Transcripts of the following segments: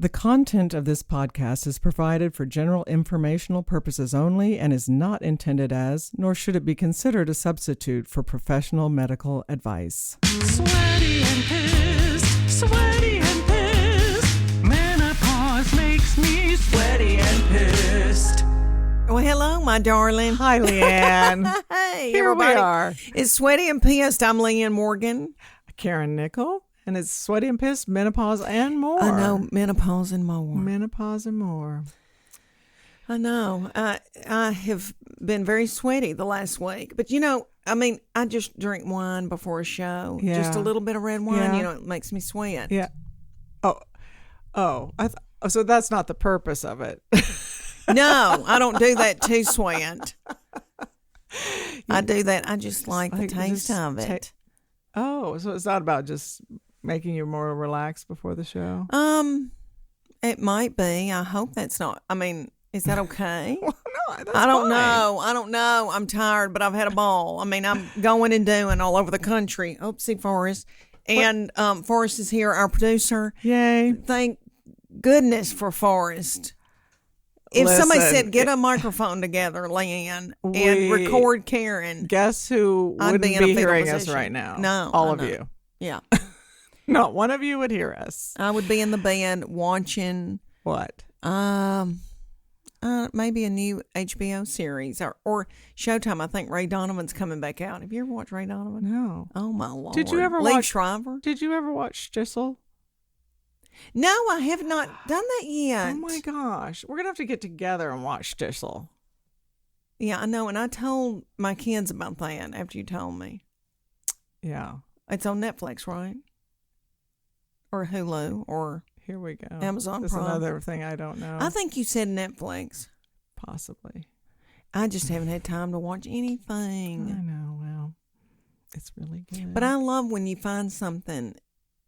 The content of this podcast is provided for general informational purposes only and is not intended as, nor should it be considered a substitute for professional medical advice. Sweaty and pissed, sweaty and pissed. Menopause makes me sweaty and pissed. Well, hello, my darling. Hi, Leanne. Hey, Here everybody. we are. It's Sweaty and Pissed. I'm Leanne Morgan. Karen Nickell, and it's Sweaty and Pissed, Menopause, and more. I know, menopause and more. Menopause and more. I know. I have been very sweaty the last week. But, I just drink wine before a show. Yeah. Just a little bit of red wine, Yeah. it makes me sweat. Yeah. So that's not the purpose of it. No, I don't do that to sweat. I do that. I just like the taste of it. So it's not about just making you more relaxed before the show? It might be. I hope that's not. Is that okay? Well, no, that's I don't fine. know. I don't know. I'm tired, but I've had a ball. I'm going and doing all over the country. Oopsie, Forrest. And Forrest is here, our producer. Yay. Thank goodness for Forrest. If somebody Listen, said, get a microphone together, Leanne, and record Karen. Guess who I'd wouldn't be in a be fetal hearing us position. right now? No, All I of know. you. Yeah. Not one of you would hear us. I would be in the bed watching What? maybe a new HBO series or Showtime. I think Ray Donovan's coming back out. Have you ever watched Ray Donovan? No. Oh my Lord! Did you ever Lee watch Shriver? Did you ever watch Stissel? No, I have not done that yet. Oh my gosh. We're going to have to get together and watch Stissel. Yeah, I know, and I told my kids about that after you told me. Yeah. It's on Netflix, right? Or Hulu, or Here we go. Amazon That's Prime. another thing I don't know. I think you said Netflix. Possibly. I just haven't had time to watch I anything. know. Well, it's really good. But I love when you find something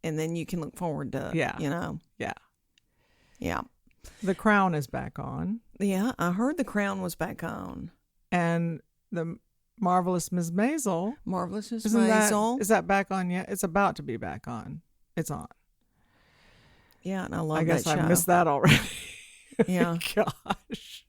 and then you can look forward to it. Yeah. Yeah. Yeah. The Crown is back on. Yeah, I heard The Crown was back on. And the Marvelous Ms. Maisel. Marvelous Miss Isn't Maisel. is that back on yet? It's about to be back on. It's on. Yeah, and I love I guess that show. I missed that already. Yeah. Gosh.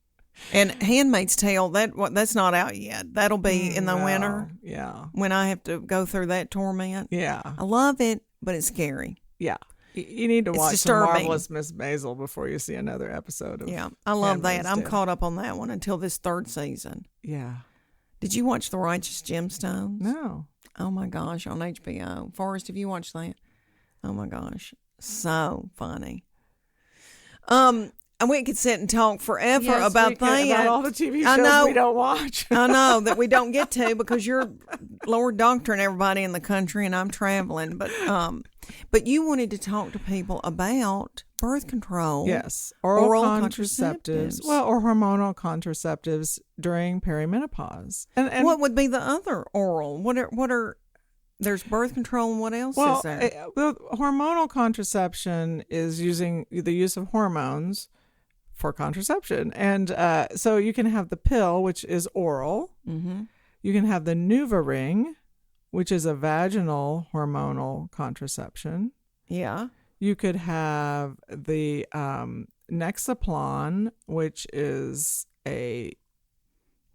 And Handmaid's Tale, that's not out yet. That'll be in the winter Yeah. when I have to go through that torment. Yeah. I love it, but it's scary. Yeah. You need to It's watch disturbing. Marvelous Miss Maisel before you see another episode of Yeah, I love that. Handmaid's I'm Tale. caught up on that one until this third season. Yeah. Did you watch The Righteous Gemstones? No. Oh my gosh, on HBO. Forrest, have you watched that? Oh my gosh, so funny. And we could sit and talk forever Yes, about we can, that. about all the TV I shows know. we don't watch. I know that we don't get to because you're Lord doctoring everybody in the country and I'm traveling. But you wanted to talk to people about birth control. Yes. Oral contraceptives. Well, or hormonal contraceptives during perimenopause. And what would be the other oral? What are there's birth control and what else is there? The hormonal contraception is using the use of hormones for contraception. And so you can have the pill, which is oral. Mm-hmm. You can have the NuvaRing, which is a vaginal hormonal contraception. Yeah. You could have the Nexaplon, which is a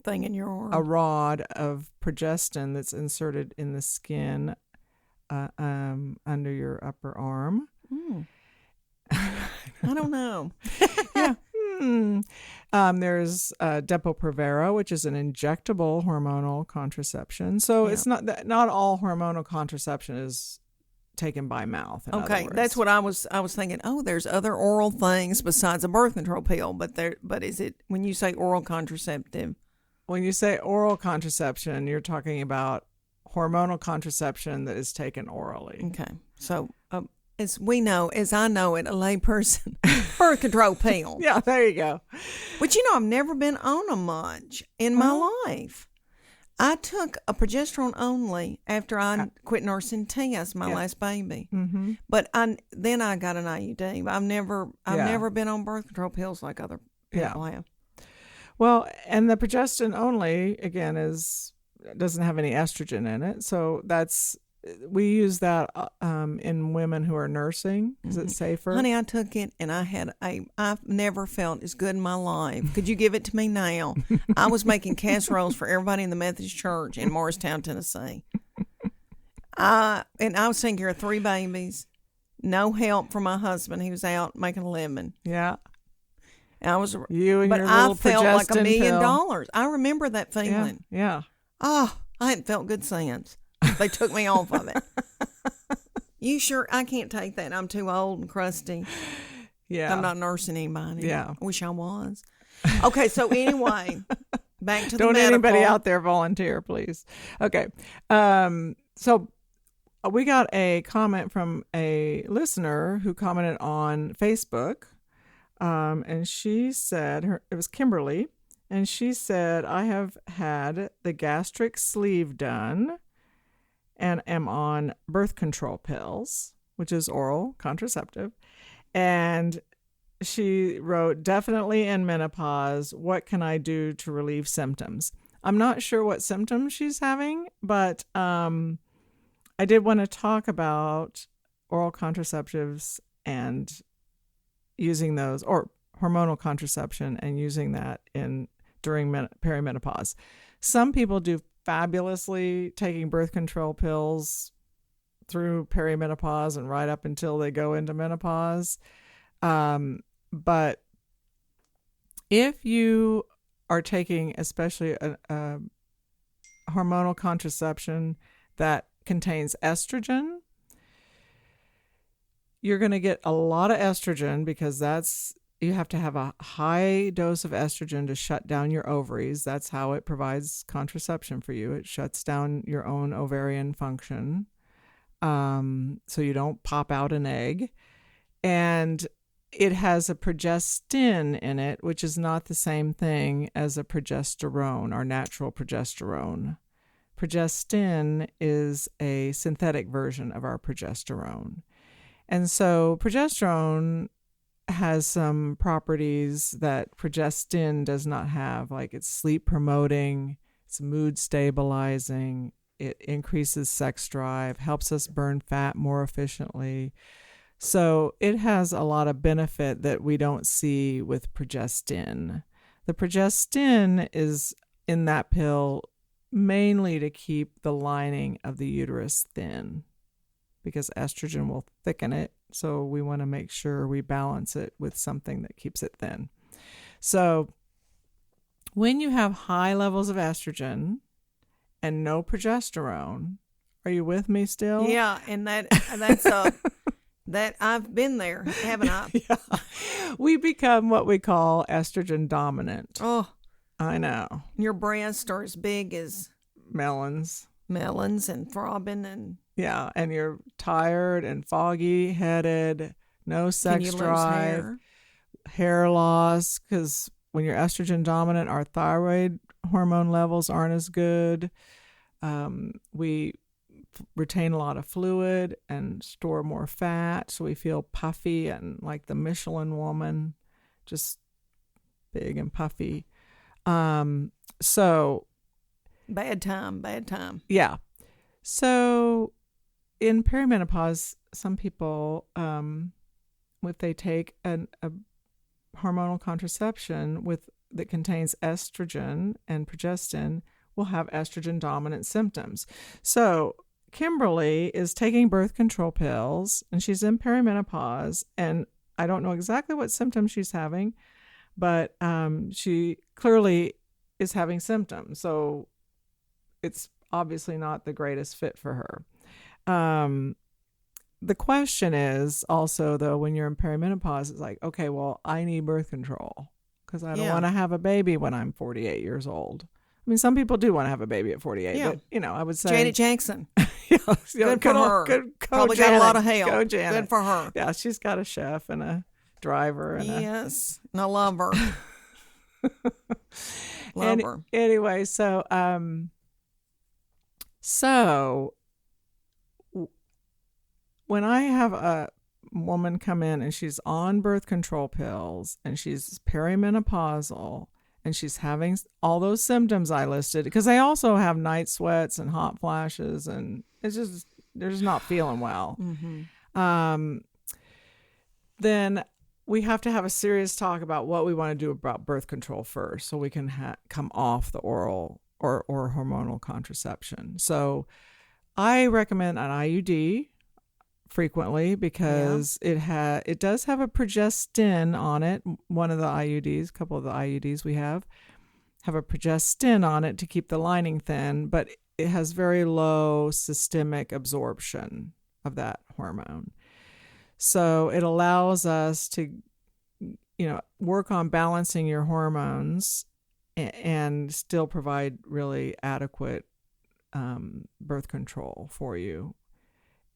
Thing in your arm. a rod of progestin that's inserted in the skin under your upper arm. I don't know. Yeah. There's Depo-Provera, which is an injectable hormonal contraception. So it's not all hormonal contraception is taken by mouth. In other Okay, words. that's what I was thinking. Oh, there's other oral things besides a birth control pill, but is it when you say oral contraceptive? When you say oral contraception, you're talking about hormonal contraception that is taken orally. Okay, so as I know it, a layperson, birth control pill. Yeah, there you go. But I've never been on a much in my life. I took a progesterone only after I quit nursing Tess, my last baby. Mm-hmm. But then I got an IUD. I've never been on birth control pills like other people have. Well, and the progestin only, again, doesn't have any estrogen in it. So we use that in women who are nursing. Is it safer? Honey, I took it and I've never felt as good in my life. Could you give it to me now? I was making casseroles for everybody in the Methodist Church in Morristown, Tennessee. I was taking care of 3 babies. No help from my husband. He was out making a living. Yeah. And I was But I felt like $1 million. I remember that feeling. Yeah. Oh, I hadn't felt good since. They took me off of it. You sure? I can't take that. I'm too old and crusty. Yeah. I'm not nursing anybody. Yeah. I wish I was. Okay, so anyway, back to the Don't medical. anybody out there volunteer, please. Okay. So we got a comment from a listener who commented on Facebook. And she said, it was Kimberly, and she said, I have had the gastric sleeve done and am on birth control pills, which is oral contraceptive. And she wrote, definitely in menopause, what can I do to relieve symptoms? I'm not sure what symptoms she's having, but I did want to talk about oral contraceptives and using those, or hormonal contraception and using that during perimenopause. Some people do fabulously taking birth control pills through perimenopause and right up until they go into menopause. But if you are taking especially a hormonal contraception that contains estrogen, you're going to get a lot of estrogen because you have to have a high dose of estrogen to shut down your ovaries. That's how it provides contraception for you. It shuts down your own ovarian function, so you don't pop out an egg. And it has a progestin in it, which is not the same thing as a progesterone, our natural progesterone. Progestin is a synthetic version of our progesterone. And so progesterone has some properties that progestin does not have, like it's sleep promoting, it's mood stabilizing, it increases sex drive, helps us burn fat more efficiently. So it has a lot of benefit that we don't see with progestin. The progestin is in that pill mainly to keep the lining of the uterus thin, because estrogen will thicken it. So we want to make sure we balance it with something that keeps it thin. So when you have high levels of estrogen and no progesterone, are you with me still? Yeah, and that's that I've been there, haven't I? Yeah. We become what we call estrogen dominant. Oh, I know. your breasts are as big as Melons. and throbbing and. Yeah, and you're tired and foggy headed, no sex drive, hair loss, because when you're estrogen dominant, our thyroid hormone levels aren't as good. We retain a lot of fluid and store more fat, so we feel puffy and like the Michelin woman, just big and puffy. So Bad time. Yeah. So in perimenopause, some people, if they take a hormonal contraception that contains estrogen and progestin, will have estrogen dominant symptoms. So Kimberly is taking birth control pills and she's in perimenopause, and I don't know exactly what symptoms she's having, but she clearly is having symptoms. So it's obviously not the greatest fit for her. The question is also, though, when you're in perimenopause, it's like, okay, well, I need birth control because I don't want to have a baby when I'm 48 years old. I mean, some people do want to have a baby at 48, but, I would say... Janet Jackson. Good for her. Probably Janet. got a lot of help. Go Janet. Good for her. Yeah, she's got a chef and a driver. And and I love her. Love her. Anyway, so when I have a woman come in and she's on birth control pills and she's perimenopausal and she's having all those symptoms I listed, because they also have night sweats and hot flashes, and it's just they're just not feeling well. Then we have to have a serious talk about what we want to do about birth control first, so we can come off the oral or hormonal contraception. So I recommend an IUD frequently because it does have a progestin on it. One of the IUDs, a couple of the IUDs we have a progestin on it to keep the lining thin, but it has very low systemic absorption of that hormone. So it allows us to, work on balancing your hormones and still provide really adequate birth control for you.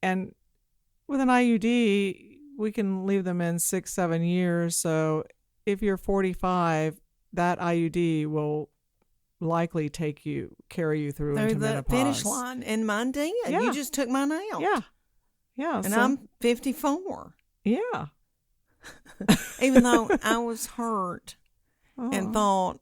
And with an IUD, we can leave them in 6-7 years. So if you're 45, that IUD will likely carry you through into menopause. The finish line, and mine did. Yeah. You just took mine out. Yeah. And I'm 54. Yeah. Even though I was hurt and thought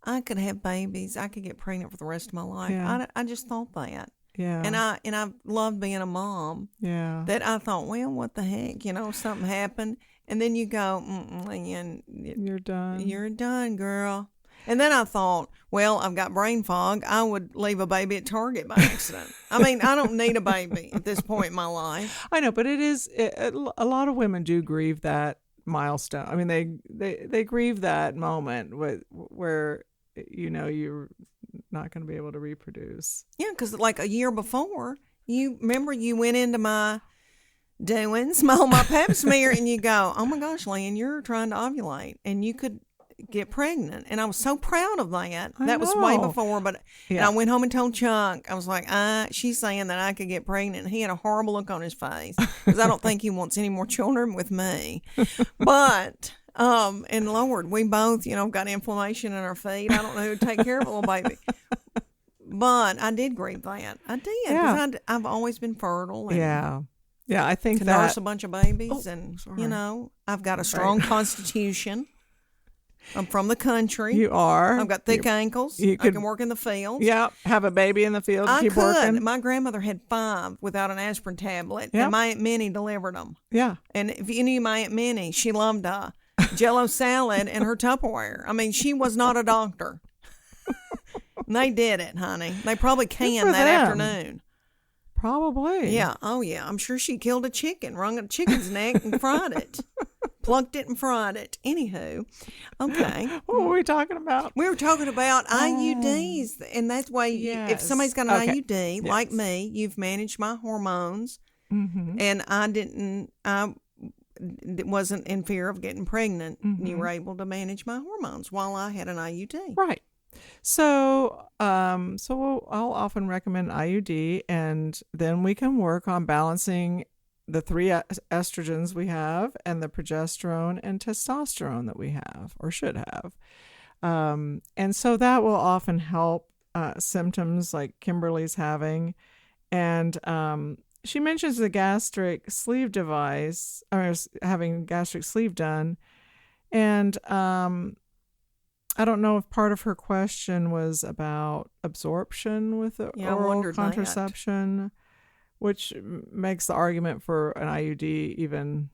I could have babies, I could get pregnant for the rest of my life. Yeah. I just thought that. Yeah. And I loved being a mom. Yeah. That I thought, well, what the heck? Something happened. And then you go, and you're done. You're done, girl. And then I thought, well, I've got brain fog. I would leave a baby at Target by accident. I mean, I don't need a baby at this point in my life. I know, but a lot of women do grieve that milestone. I mean, they grieve that moment where you're not going to be able to reproduce. Yeah, because like a year before, you went into my doings, my pap smear, and you go, oh my gosh, Leanne, you're trying to ovulate, and you could get pregnant. And I was so proud of that. That was way before, but and I went home and told Chuck, I was like, she's saying that I could get pregnant. And he had a horrible look on his face because I don't think he wants any more children with me. But and Lord, we both, got inflammation in our feet. I don't know who to take care of a little baby. But I did grieve that. I did. Yeah. I've always been fertile. And Yeah, I think to that nurse a bunch of babies, and I've got a strong constitution. I'm from the country. You are. I've got thick ankles. I can work in the field. Yeah, have a baby in the field. I keep could. working. My grandmother had 5 without an aspirin tablet, Yep. and my Aunt Minnie delivered them. Yeah. And if you knew my Aunt Minnie, she loved Jell-O salad and her Tupperware. I mean, she was not a doctor. And they did it, honey. They probably canned for that them. afternoon. Probably. Yeah. Oh, yeah. I'm sure she killed a chicken, wrung a chicken's neck, and fried it. Plucked it and fried it. Anywho, okay. What were we talking about? We were talking about IUDs, and that's why if somebody's got an IUD, like me, you've managed my hormones, and I wasn't in fear of getting pregnant. You were able to manage my hormones while I had an IUD. Right. So, I'll often recommend IUD, and then we can work on balancing the 3 estrogens we have and the progesterone and testosterone that we have or should have. And so that will often help symptoms like Kimberly's having. And she mentions the gastric sleeve device, or having gastric sleeve done. And I don't know if part of her question was about absorption with the oral contraception, which makes the argument for an IUD even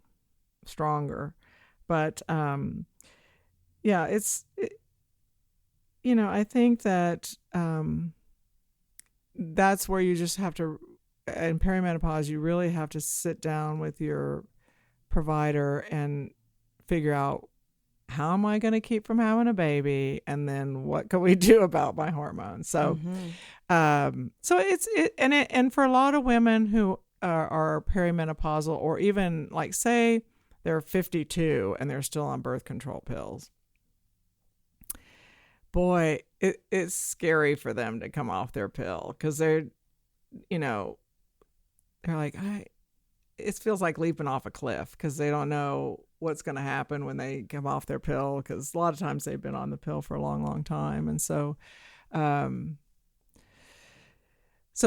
stronger. But I think that that's where you just have to, in perimenopause, you really have to sit down with your provider and figure out, how am I going to keep from having a baby? And then what can we do about my hormones? So, and for a lot of women who are perimenopausal, or even like say they're 52 and they're still on birth control pills, boy, it's scary for them to come off their pill because they're like, it feels like leaping off a cliff because they don't know what's going to happen when they come off their pill, because a lot of times they've been on the pill for a long, long time. And so,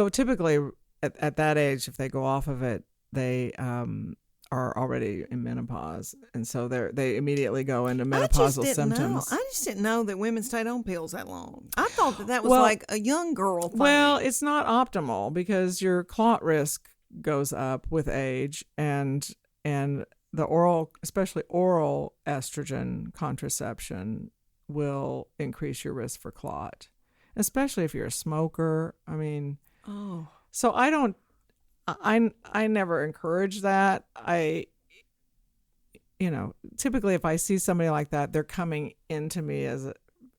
typically at that age, if they go off of it, they are already in menopause. And so they immediately go into menopausal symptoms. I just didn't know that women stayed on pills that long. I thought that was like a young girl thing. Well, it's not optimal because your clot risk goes up with age, and the oral, especially oral estrogen contraception, will increase your risk for clot, especially if you're a smoker. I mean, so I never encourage that. Typically if I see somebody like that, they're coming into me as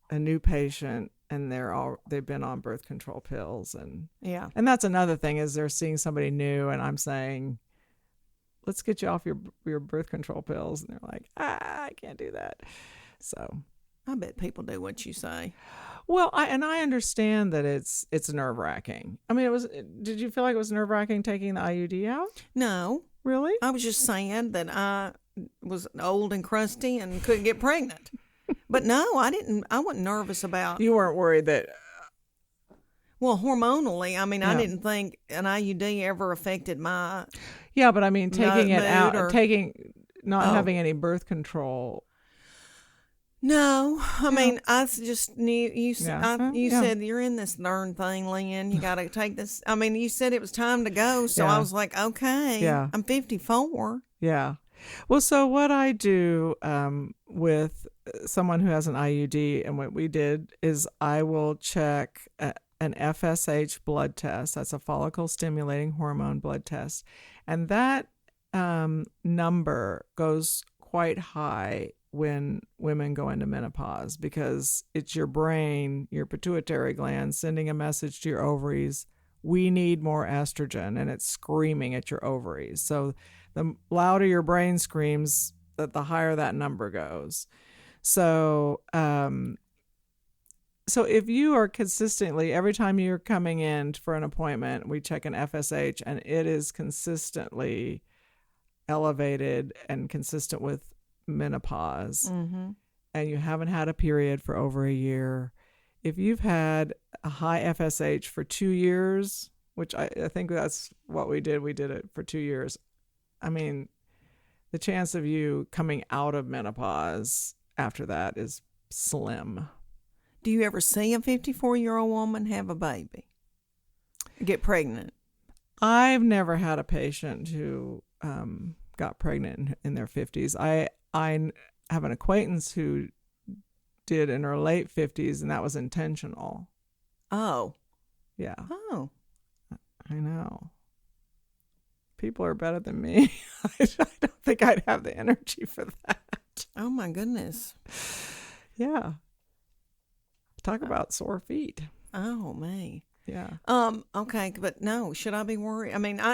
a new patient, and they've been on birth control pills, and that's another thing, is they're seeing somebody new, and I'm saying, let's get you off your birth control pills, and they're like, I can't do that. So I bet people do what you say. Well, I understand that it's nerve-wracking. I mean, did you feel like it was nerve-wracking taking the IUD out? No. Really? I was just saying that I was old and crusty and couldn't get pregnant. But no, I wasn't nervous about. You weren't worried that. Well, hormonally, I mean, I didn't think an IUD ever affected my. Yeah, but I mean, taking it out, not Oh. having any birth control. No, I mean, I just knew you. You Yeah. said you're in this darn thing, Leanne. You got to take this. I mean, you said it was time to go, so Yeah. I was like, okay. Yeah. I'm 54. Yeah. Well, so what I do with someone who has an IUD, and what we did is I will check an FSH blood test. That's a follicle stimulating hormone blood test. And that number goes quite high when women go into menopause, because it's your brain, your pituitary gland, sending a message to your ovaries, we need more estrogen, and it's screaming at your ovaries. So the louder your brain screams, the higher that number goes. So so if you are consistently, every time you're coming in for an appointment, we check an FSH, and it is consistently elevated and consistent with menopause, and you haven't had a period for over a year, if you've had a high FSH for 2 years, which I think that's what we did it for 2 years, I mean, the chance of you coming out of menopause after that is slim. Do you ever see a 54-year-old woman have a baby, get pregnant? I've never had a patient who got pregnant in their 50s. I have an acquaintance who did in her late 50s, and that was intentional. Oh. Yeah. Oh. I know. People are better than me. I don't think I'd have the energy for that. Oh, my goodness. Yeah. Talk about sore feet. Oh, me. Yeah. Okay, but no, should I be worried? I mean, I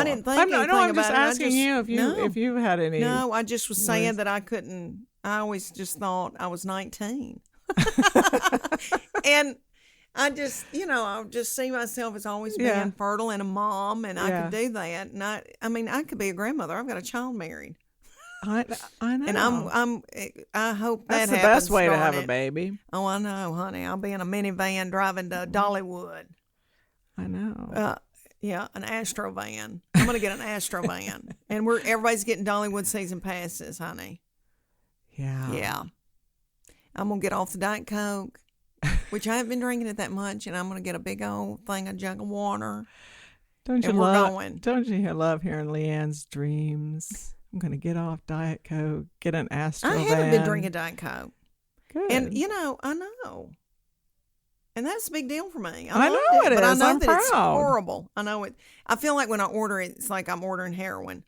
didn't think anything I'm about just it. asking you if you had any. No, I just was saying that I couldn't. I always just thought I was 19. And I just, I just see myself as always being fertile and a mom, and I could do that. And I mean, I could be a grandmother. I've got a child married. I know. And I hope that's that the happens, best way to have darn a it. baby. Oh, I know, honey. I'll be in a minivan driving to Dollywood. I know. Yeah, an Astro van. I'm gonna get an Astro van, and everybody's getting Dollywood season passes, honey. Yeah. Yeah. I'm gonna get off the Diet Coke, which I haven't been drinking it that much, and I'm gonna get a big old thing, a jug of water. Don't you love hearing Leanne's dreams? I'm gonna get off Diet Coke, get an Astro I van. haven't been drinking Diet Coke. Good. And I know. And that's a big deal for me. I know it but is. I know I'm that it's proud. horrible. I know it. I feel like when I order it, it's like I'm ordering heroin.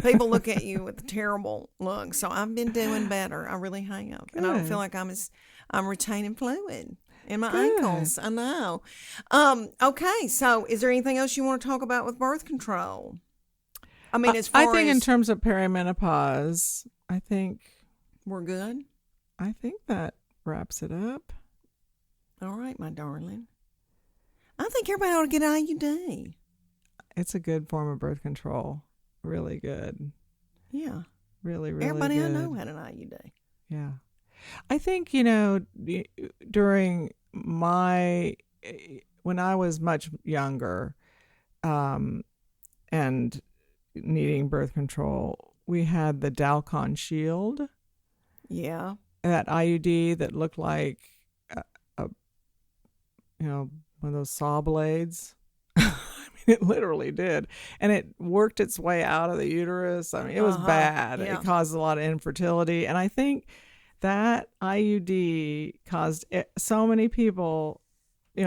People look at you with a terrible look. So I've been doing better. I really have. And I don't feel like I'm retaining fluid in my ankles. I know. Okay. So is there anything else you want to talk about with birth control? I mean, as far I think as in terms of perimenopause, I think we're good. I think that wraps it up. All right, my darling. I think everybody ought to get an IUD. It's a good form of birth control. Really good. Yeah. Really, really everybody good. I know had an IUD. Yeah. I think, during when I was much younger and needing birth control, we had the Dalcon Shield. Yeah. That IUD that looked like one of those saw blades. I mean, It literally did. And it worked its way out of the uterus. I mean, it was bad. Yeah. It caused a lot of infertility. And I think that IUD caused so many people,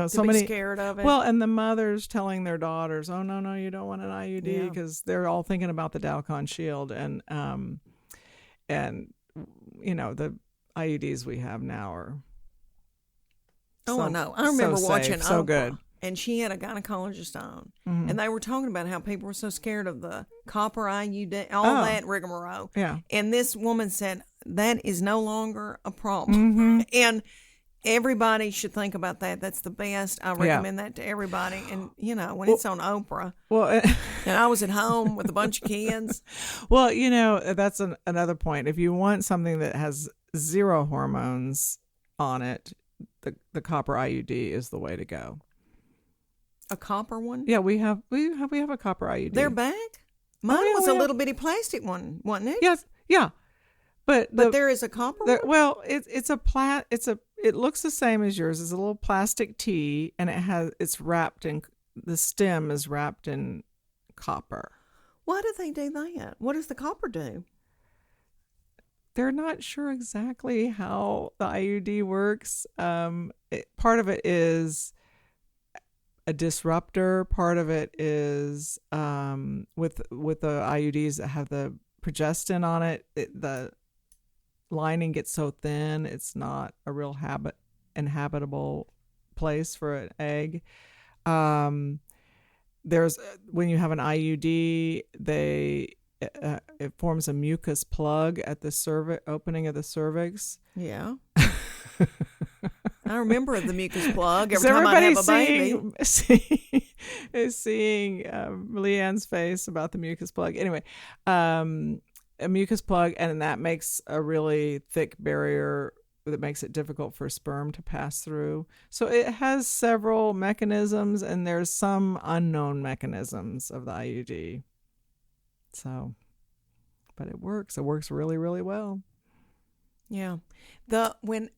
so many scared of it. Well, and the mothers telling their daughters, "Oh no, you don't want an IUD," because they're all thinking about the Dalcon Shield, and the IUDs we have now are. I know. I remember watching safe, so Oprah, good. and she had a gynecologist on, and they were talking about how people were so scared of the copper IUD, all that rigmarole. Yeah. And this woman said that is no longer a problem, and everybody should think about that. That's the best. I recommend that to everybody. And when it's on Oprah, and I was at home with a bunch of kids. Well, that's another point. If you want something that has zero hormones on it, the copper IUD is the way to go. A copper one? Yeah, we have a copper IUD. They're back? Mine was a little bitty plastic one, wasn't it? Yes, yeah. But there is a copper one? Well, it looks the same as yours. It's a little plastic tee, and it's wrapped in, the stem is wrapped in copper. Why do they do that? What does the copper do? They're not sure exactly how the IUD works. Part of it is a disruptor. Part of it is with the IUDs that have the progestin on it, the lining gets so thin it's not a real inhabitable place for an egg. There's when you have an IUD, it forms a mucus plug at the opening of the cervix. Yeah. I remember the mucus plug every time I have a baby. Seeing Leanne's face about the mucus plug. Anyway, a mucus plug, and that makes a really thick barrier that makes it difficult for sperm to pass through. So it has several mechanisms, and there's some unknown mechanisms of the IUD. So, but it works. It works really, really well. Yeah. When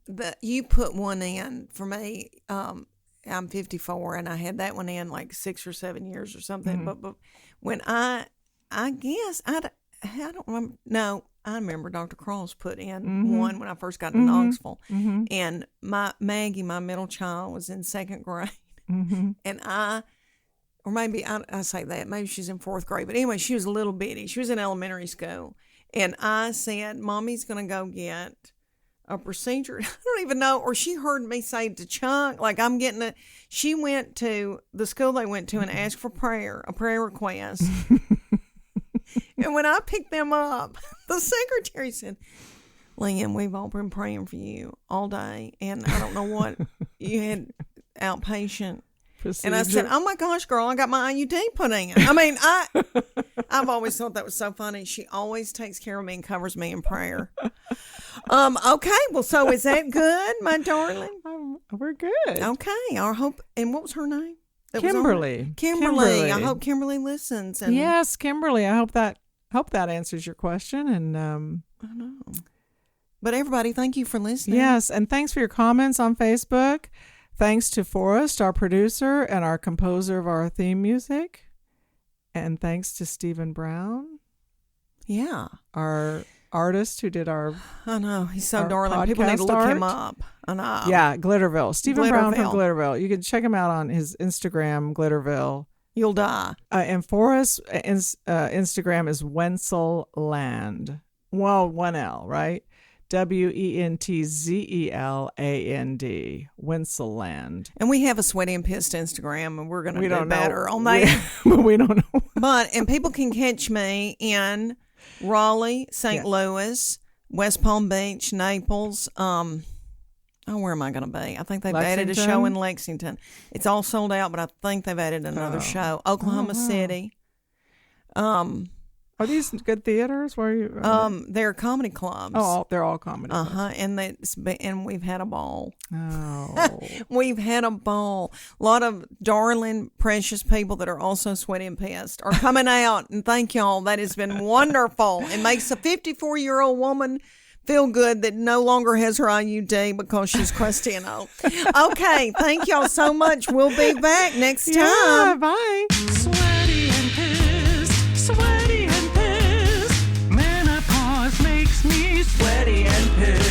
you put one in, for me, I'm 54 and I had that one in like 6 or 7 years or something. But when I guess I don't remember. No, I remember Dr. Cross put in one when I first got to Knoxville, and Maggie, my middle child, was in 2nd grade, and or maybe I say that, maybe she's in 4th grade, but anyway, she was a little bitty. She was in elementary school, and I said, "Mommy's going to go get a procedure." I don't even know, or she heard me say to Chunk, like I'm getting it. She went to the school they went to and asked for a prayer request. And when I picked them up, the secretary said, "Leanne, we've all been praying for you all day, and I don't know what you had outpatient." Procedure. And I said, "Oh my gosh, girl, I got my IUD put in." I mean, I've always thought that was so funny. She always takes care of me and covers me in prayer. Okay, well, so is that good, my darling? We're good. Okay, I hope. And what was her name? Kimberly. Kimberly. I hope Kimberly listens. And yes, Kimberly. I hope that answers your question. And I know. But everybody, thank you for listening. Yes, and thanks for your comments on Facebook. Thanks to Forrest, our producer and our composer of our theme music. And thanks to Stephen Brown. Yeah. Our artist who did our... I know. He's so darling. People need to look him up. I know. Yeah, Glitterville. Stephen Brown from Glitterville. You can check him out on his Instagram, Glitterville. You'll die. And Forrest, Instagram is Wenzel Land. Well, 1 L, right? WENTZELAND, Winseland. And we have a Sweaty and Pissed Instagram, and we're going to do better on that. But we don't know. And people can catch me in Raleigh, St. Louis, West Palm Beach, Naples. Where am I going to be? I think they've added a show in Lexington. It's all sold out, but I think they've added another show. Oklahoma City. Are these good theaters? Where are you? They're comedy clubs. Oh, they're all comedy clubs. And we've had a ball. Oh. We've had a ball. A lot of darling, precious people that are also Sweaty and Pissed are coming out, and thank y'all. That has been wonderful. It makes a 54-year-old woman feel good that no longer has her IUD because she's crusty and old. Okay, thank y'all so much. We'll be back next time. Yeah, bye. Sweaty and pissed, sweaty and pissed. Menopause makes me sweaty and pissed.